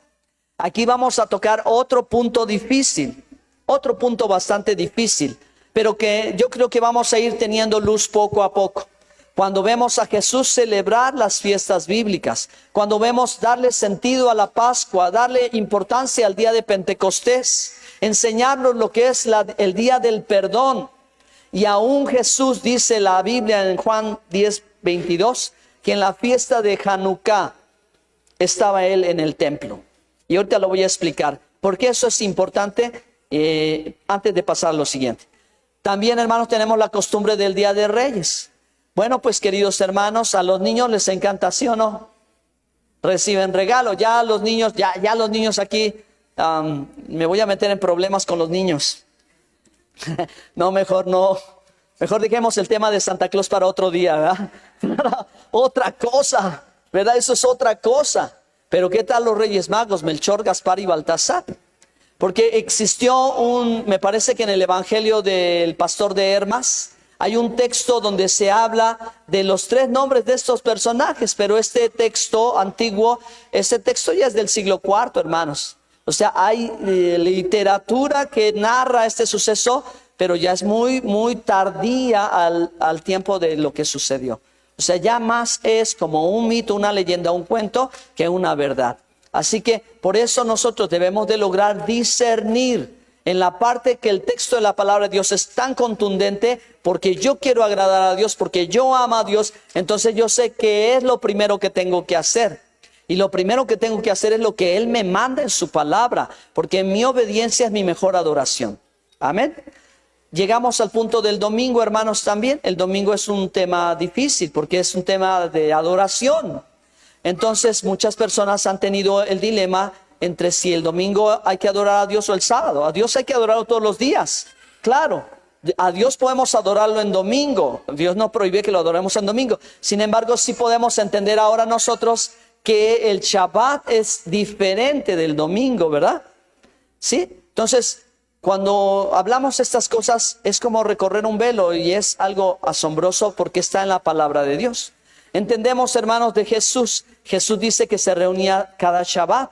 A: Aquí vamos a tocar otro punto difícil, otro punto bastante difícil, pero que yo creo que vamos a ir teniendo luz poco a poco. Cuando vemos a Jesús celebrar las fiestas bíblicas, cuando vemos darle sentido a la Pascua, darle importancia al día de Pentecostés, enseñarnos lo que es el día del perdón. Y aún Jesús dice la Biblia en Juan 10:22, que en la fiesta de Hanukkah estaba él en el templo. Y ahorita lo voy a explicar. ¿Por qué eso es importante? Antes de pasar a lo siguiente. También, hermanos, tenemos la costumbre del Día de Reyes. Bueno, pues queridos hermanos, a los niños les encanta, ¿sí o no? Reciben regalo. Ya los niños, ya los niños aquí, me voy a meter en problemas con los niños. No, mejor no. Mejor dejemos el tema de Santa Claus para otro día, ¿verdad? Otra cosa, ¿verdad? Eso es otra cosa. Pero ¿qué tal los Reyes Magos, Melchor, Gaspar y Baltasar? Porque existió me parece que en el Evangelio del Pastor de Hermas, hay un texto donde se habla de los 3 nombres de estos personajes, pero este texto antiguo, este texto ya es del siglo IV, hermanos. O sea, hay literatura que narra este suceso, pero ya es muy tardía al tiempo de lo que sucedió. O sea, ya más es como un mito, una leyenda, un cuento, que una verdad. Así que por eso nosotros debemos de lograr discernir en la parte que el texto de la palabra de Dios es tan contundente, porque yo quiero agradar a Dios, porque yo amo a Dios, entonces yo sé qué es lo primero que tengo que hacer. Y lo primero que tengo que hacer es lo que Él me manda en su palabra, porque mi obediencia es mi mejor adoración. Amén. Llegamos al punto del domingo, hermanos, también. El domingo es un tema difícil porque es un tema de adoración. Entonces muchas personas han tenido el dilema entre si el domingo hay que adorar a Dios o el sábado. A Dios hay que adorarlo todos los días, claro. A Dios podemos adorarlo en domingo. Dios no prohíbe que lo adoremos en domingo. Sin embargo, sí podemos entender ahora nosotros que el Shabbat es diferente del domingo, ¿verdad? ¿Sí? Entonces, cuando hablamos estas cosas es como recorrer un velo y es algo asombroso porque está en la palabra de Dios. Entendemos, hermanos, de Jesús. Jesús dice que se reunía cada Shabbat.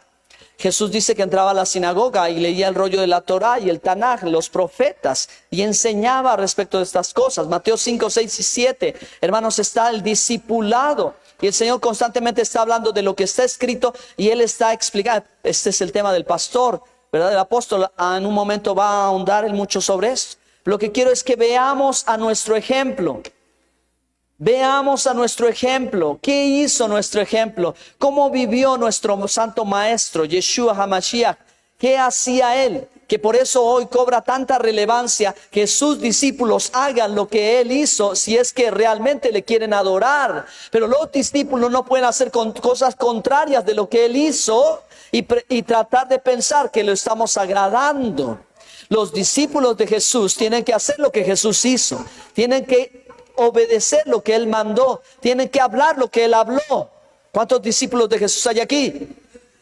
A: Jesús dice que entraba a la sinagoga y leía el rollo de la Torá y el Tanaj, los profetas, y enseñaba respecto de estas cosas. Mateo 5, 6 y 7, hermanos, está el discipulado. Y el Señor constantemente está hablando de lo que está escrito y Él está explicando. Este es el tema del pastor, ¿verdad? El apóstol en un momento va a ahondar mucho sobre esto. Lo que quiero es que veamos a nuestro ejemplo. Veamos a nuestro ejemplo. ¿Qué hizo nuestro ejemplo? ¿Cómo vivió nuestro santo maestro, Yeshua HaMashiach? ¿Qué hacía Él? Que por eso hoy cobra tanta relevancia que sus discípulos hagan lo que Él hizo si es que realmente le quieren adorar. Pero los discípulos no pueden hacer cosas contrarias de lo que Él hizo y tratar de pensar que lo estamos agradando. Los discípulos de Jesús tienen que hacer lo que Jesús hizo. Tienen que obedecer lo que Él mandó. Tienen que hablar lo que Él habló. ¿Cuántos discípulos de Jesús hay aquí?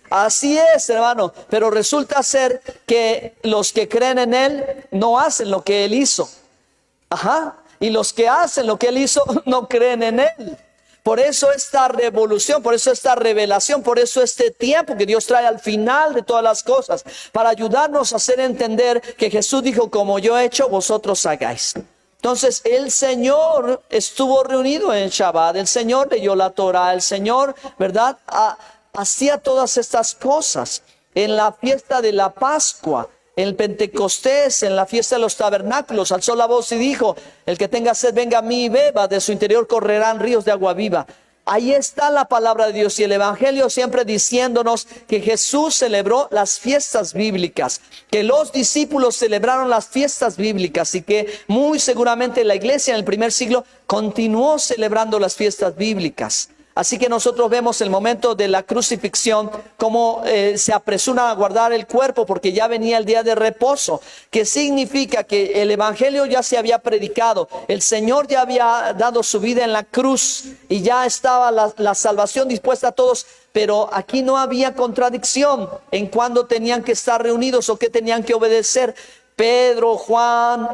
A: Así es, hermano. Pero resulta ser que los que creen en Él no hacen lo que Él hizo. Y los que hacen lo que Él hizo no creen en Él. Por eso esta revolución, por eso esta revelación, por eso este tiempo que Dios trae al final de todas las cosas, para ayudarnos a hacer entender que Jesús dijo, como yo he hecho, vosotros hagáis. Entonces el Señor estuvo reunido en Shabbat, el Señor leyó la Torah, el Señor, ¿verdad?, hacía todas estas cosas en la fiesta de la Pascua, en el Pentecostés, en la fiesta de los tabernáculos. Alzó la voz y dijo, el que tenga sed venga a mí y beba, de su interior correrán ríos de agua viva. Ahí está la palabra de Dios y el Evangelio siempre diciéndonos que Jesús celebró las fiestas bíblicas, que los discípulos celebraron las fiestas bíblicas y que muy seguramente la iglesia en el primer siglo continuó celebrando las fiestas bíblicas. Así que nosotros vemos el momento de la crucifixión, cómo se apresuran a guardar el cuerpo porque ya venía el día de reposo, que significa que el evangelio ya se había predicado, el Señor ya había dado su vida en la cruz y ya estaba la salvación dispuesta a todos, pero aquí no había contradicción en cuándo tenían que estar reunidos o qué tenían que obedecer. Pedro, Juan,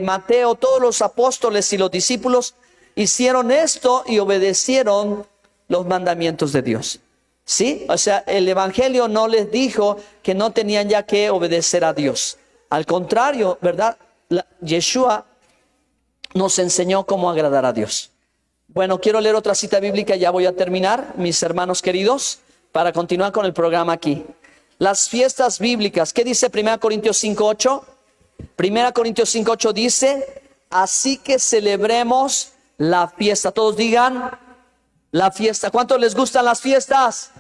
A: Mateo, todos los apóstoles y los discípulos hicieron esto y obedecieron los mandamientos de Dios. ¿Sí? O sea, el evangelio no les dijo que no tenían ya que obedecer a Dios. Al contrario, ¿verdad? Yeshua nos enseñó cómo agradar a Dios. Bueno, quiero leer otra cita bíblica, ya voy a terminar, mis hermanos queridos, para continuar con el programa aquí. Las fiestas bíblicas, ¿qué dice 1 Corintios 5:8? 1 Corintios 5:8 dice, así que celebremos la fiesta. Todos digan la fiesta. ¿Cuántos les gustan las fiestas?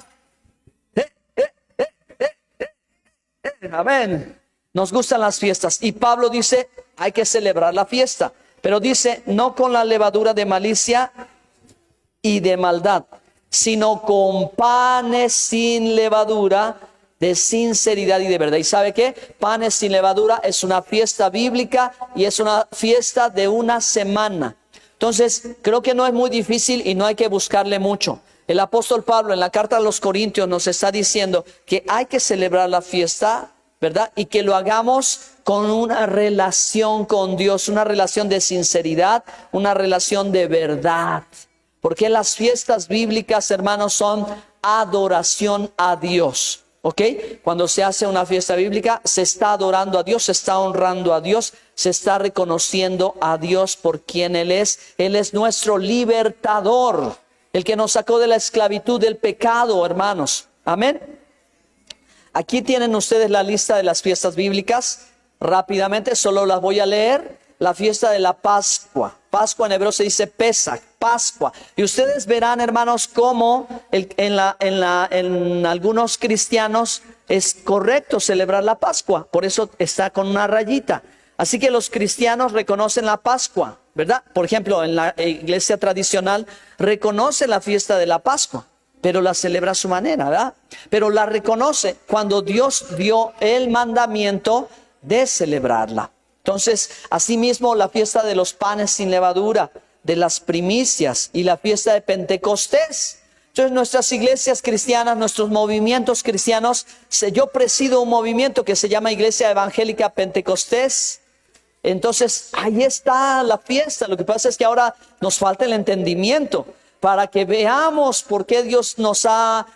A: Amén. Nos gustan las fiestas. Y Pablo dice, hay que celebrar la fiesta. Pero dice, no con la levadura de malicia y de maldad, sino con panes sin levadura, de sinceridad y de verdad. ¿Y sabe qué? Panes sin levadura es una fiesta bíblica y es una fiesta de una semana. Entonces, creo que no es muy difícil y no hay que buscarle mucho. El apóstol Pablo en la carta a los Corintios nos está diciendo que hay que celebrar la fiesta, ¿verdad? Y que lo hagamos con una relación con Dios, una relación de sinceridad, una relación de verdad. Porque las fiestas bíblicas, hermanos, son adoración a Dios. ¿Ok? Cuando se hace una fiesta bíblica, se está adorando a Dios, se está honrando a Dios, se está reconociendo a Dios por quien Él es. Él es nuestro libertador, el que nos sacó de la esclavitud del pecado, hermanos. Amén. Aquí tienen ustedes la lista de las fiestas bíblicas. Rápidamente, solo las voy a leer. La fiesta de la Pascua. Pascua en hebreo se dice Pesach, Pascua. Y ustedes verán, hermanos, cómo en algunos cristianos es correcto celebrar la Pascua. Por eso está con una rayita. Así que los cristianos reconocen la Pascua, ¿verdad? Por ejemplo, en la iglesia tradicional reconoce la fiesta de la Pascua, pero la celebra a su manera, ¿verdad? Pero la reconoce cuando Dios dio el mandamiento de celebrarla. Entonces, asimismo, la fiesta de los panes sin levadura, de las primicias y la fiesta de Pentecostés. Entonces, nuestras iglesias cristianas, nuestros movimientos cristianos, yo presido un movimiento que se llama Iglesia Evangélica Pentecostés. Entonces, ahí está la fiesta. Lo que pasa es que ahora nos falta el entendimiento para que veamos por qué Dios nos ha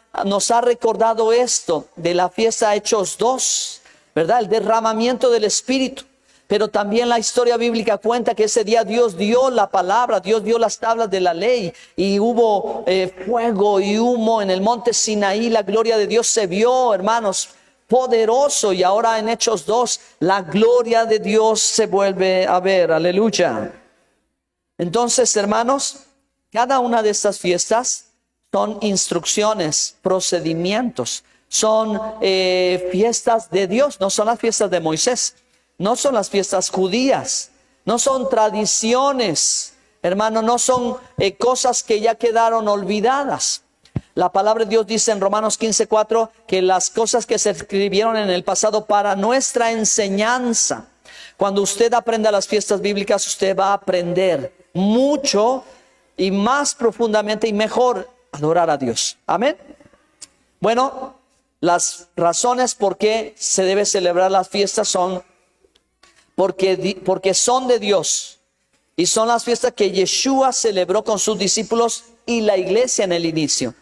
A: recordado esto de la fiesta Hechos 2, ¿verdad? El derramamiento del Espíritu. Pero también la historia bíblica cuenta que ese día Dios dio la palabra, Dios dio las tablas de la ley y hubo fuego y humo en el monte Sinaí. La gloria de Dios se vio, hermanos, poderoso. Y ahora en Hechos 2, la gloria de Dios se vuelve a ver. Aleluya. Entonces, hermanos, cada una de estas fiestas son instrucciones, procedimientos, son fiestas de Dios, no son las fiestas de Moisés. No son las fiestas judías, no son tradiciones, hermano, no son cosas que ya quedaron olvidadas. La palabra de Dios dice en Romanos 15:4 que las cosas que se escribieron en el pasado para nuestra enseñanza. Cuando usted aprenda las fiestas bíblicas, usted va a aprender mucho y más profundamente y mejor adorar a Dios. Amén. Bueno, las razones por qué se debe celebrar las fiestas son porque son de Dios y son las fiestas que Yeshua celebró con sus discípulos y la iglesia en el inicio,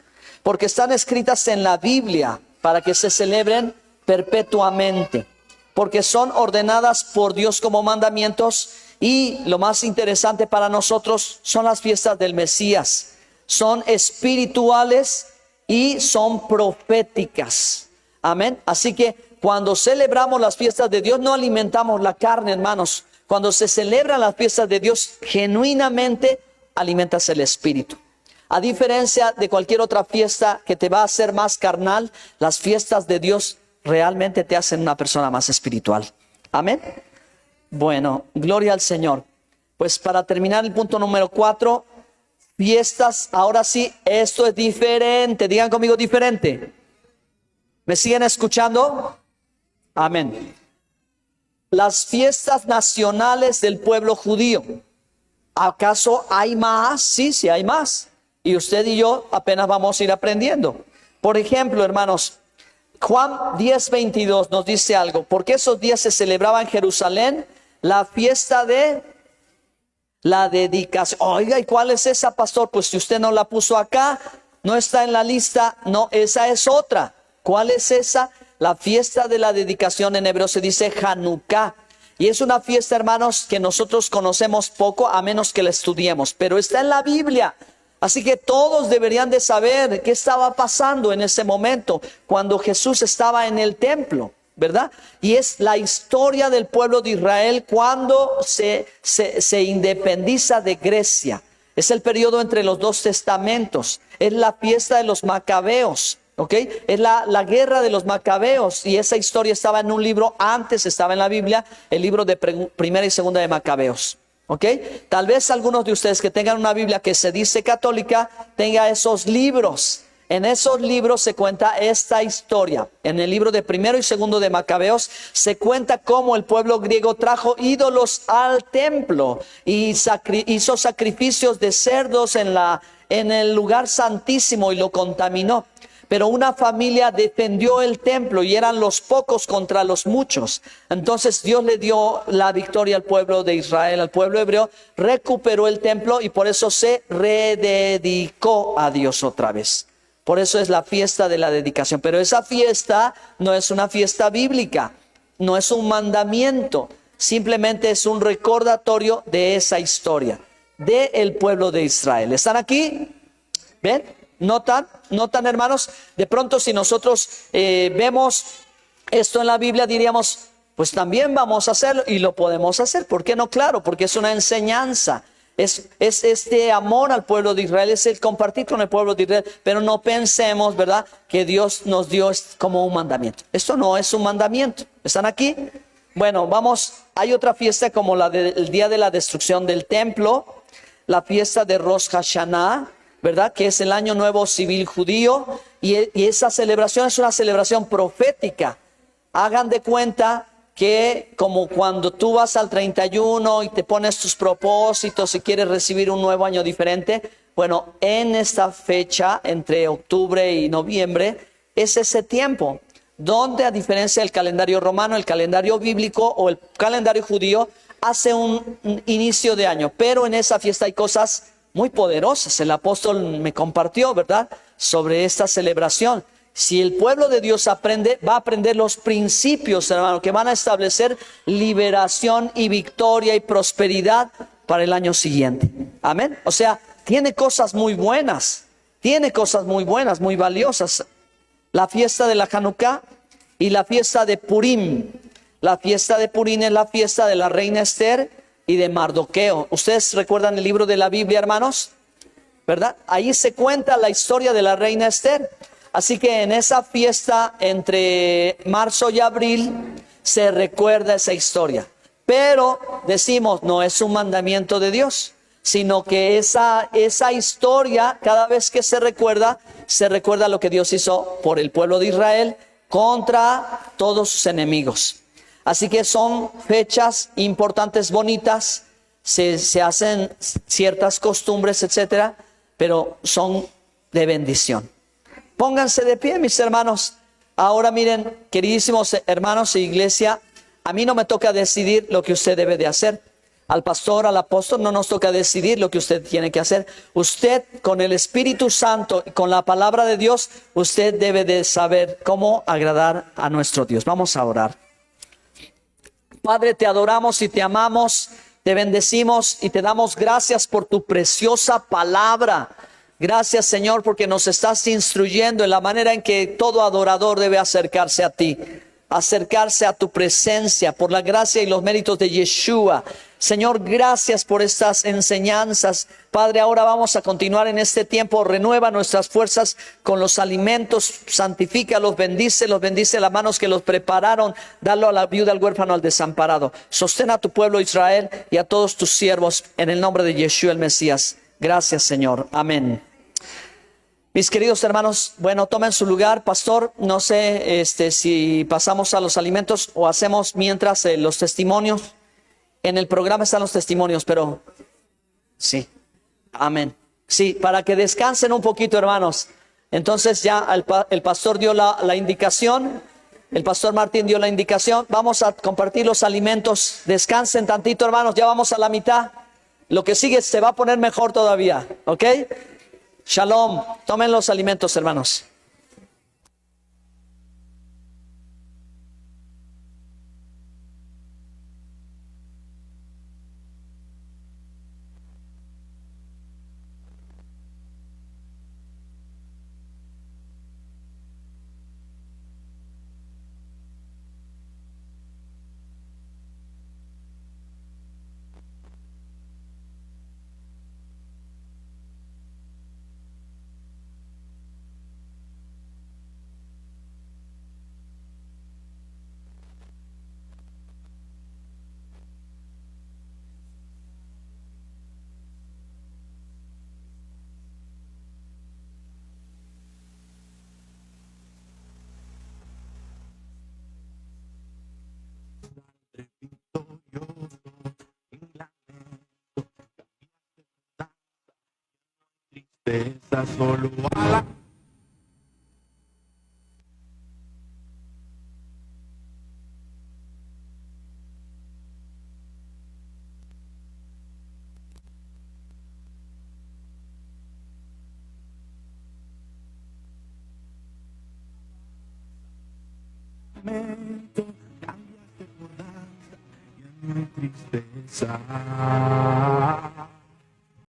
A: porque están escritas en la Biblia para que se celebren perpetuamente, porque son ordenadas por Dios como mandamientos. Y lo más interesante para nosotros son las fiestas del Mesías, son espirituales y son proféticas. Amén. Así que cuando celebramos las fiestas de Dios, no alimentamos la carne, hermanos. Cuando se celebran las fiestas de Dios, genuinamente alimentas el espíritu. A diferencia de cualquier otra fiesta que te va a hacer más carnal, las fiestas de Dios realmente te hacen una persona más espiritual. Amén. Bueno, gloria al Señor. Pues para terminar el punto número 4, fiestas, ahora sí, esto es diferente. Digan conmigo, diferente. ¿Me siguen escuchando? Amén. Las fiestas nacionales del pueblo judío. ¿Acaso hay más? Sí, sí hay más. Y usted y yo apenas vamos a ir aprendiendo. Por ejemplo, hermanos, Juan 10:22 nos dice algo. Porque esos días se celebraba en Jerusalén la fiesta de la dedicación. Oiga, ¿y cuál es esa, pastor? Pues si usted no la puso acá, no está en la lista. No, esa es otra. ¿Cuál es esa? La fiesta de la dedicación, en hebreo se dice Hanukkah. Y es una fiesta, hermanos, que nosotros conocemos poco a menos que la estudiemos. Pero está en la Biblia. Así que todos deberían de saber qué estaba pasando en ese momento cuando Jesús estaba en el templo, ¿verdad? Y es la historia del pueblo de Israel cuando se independiza de Grecia. Es el periodo entre los dos testamentos. Es la fiesta de los macabeos. ¿Okay? Es la guerra de los macabeos, y esa historia estaba en un libro, antes estaba en la Biblia, el libro de primera y segunda de Macabeos. ¿Okay? Tal vez algunos de ustedes que tengan una Biblia que se dice católica, tenga esos libros. En esos libros se cuenta esta historia. En el libro de primero y segundo de Macabeos se cuenta cómo el pueblo griego trajo ídolos al templo y hizo sacrificios de cerdos en el lugar santísimo y lo contaminó. Pero una familia defendió el templo y eran los pocos contra los muchos. Entonces Dios le dio la victoria al pueblo de Israel, al pueblo hebreo, recuperó el templo y por eso se rededicó a Dios otra vez. Por eso es la fiesta de la dedicación. Pero esa fiesta no es una fiesta bíblica, no es un mandamiento, simplemente es un recordatorio de esa historia, del pueblo de Israel. ¿Están aquí? ¿Ven? ¿Notan? ¿Notan, hermanos? De pronto, si nosotros vemos esto en la Biblia, diríamos, pues también vamos a hacerlo, y lo podemos hacer. ¿Por qué no? Claro, porque es una enseñanza. Es este amor al pueblo de Israel, es el compartir con el pueblo de Israel, pero no pensemos, ¿verdad?, que Dios nos dio como un mandamiento. Esto no es un mandamiento. ¿Están aquí? Bueno, vamos, hay otra fiesta como la del día de la destrucción del templo, la fiesta de Rosh Hashanah, ¿verdad?, que es el año nuevo civil judío, y esa celebración es una celebración profética. Hagan de cuenta que como cuando tú vas al 31 y te pones tus propósitos y quieres recibir un nuevo año diferente, bueno, en esta fecha, entre octubre y noviembre, es ese tiempo donde, a diferencia del calendario romano, el calendario bíblico o el calendario judío hace un inicio de año, pero en esa fiesta hay cosas muy poderosas. El apóstol me compartió, ¿verdad?, sobre esta celebración. Si el pueblo de Dios aprende, va a aprender los principios, hermano, que van a establecer liberación y victoria y prosperidad para el año siguiente. Amén. O sea, tiene cosas muy buenas, muy valiosas. La fiesta de la Hanukkah y la fiesta de Purim. La fiesta de Purim es la fiesta de la reina Esther y de Mardoqueo. ¿Ustedes recuerdan el libro de la Biblia, hermanos? ¿Verdad? Ahí se cuenta la historia de la reina Esther. Así que en esa fiesta entre marzo y abril se recuerda esa historia. Pero decimos, no es un mandamiento de Dios, sino que esa historia, cada vez que se recuerda lo que Dios hizo por el pueblo de Israel contra todos sus enemigos. Así que son fechas importantes, bonitas, se hacen ciertas costumbres, etcétera, pero son de bendición. Pónganse de pie, mis hermanos. Ahora miren, queridísimos hermanos e iglesia, a mí no me toca decidir lo que usted debe de hacer. Al pastor, al apóstol, no nos toca decidir lo que usted tiene que hacer. Usted, con el Espíritu Santo y con la palabra de Dios, usted debe de saber cómo agradar a nuestro Dios. Vamos a orar. Padre, te adoramos y te amamos, te bendecimos y te damos gracias por tu preciosa palabra. Gracias, Señor, porque nos estás instruyendo en la manera en que todo adorador debe acercarse a ti, acercarse a tu presencia por la gracia y los méritos de Yeshua. Señor, gracias por estas enseñanzas. Padre, ahora vamos a continuar en este tiempo. Renueva nuestras fuerzas con los alimentos, santifícalos, bendice las manos que los prepararon. Dalo a la viuda, al huérfano, al desamparado. Sostén a tu pueblo Israel y a todos tus siervos en el nombre de Yeshua el Mesías. Gracias, Señor. Amén. Mis queridos hermanos, bueno, tomen su lugar. Pastor, no sé si pasamos a los alimentos o hacemos mientras los testimonios. En el programa están los testimonios, pero sí. Amén. Sí, para que descansen un poquito, hermanos. Entonces ya el pastor dio la indicación. El pastor Martín dio la indicación. Vamos a compartir los alimentos. Descansen tantito, hermanos. Ya vamos a la mitad. Lo que sigue se va a poner mejor todavía, ¿ok? Shalom. Tomen los alimentos, hermanos.
B: Solo a la lamento, cambiaste por danza y en mi tristeza.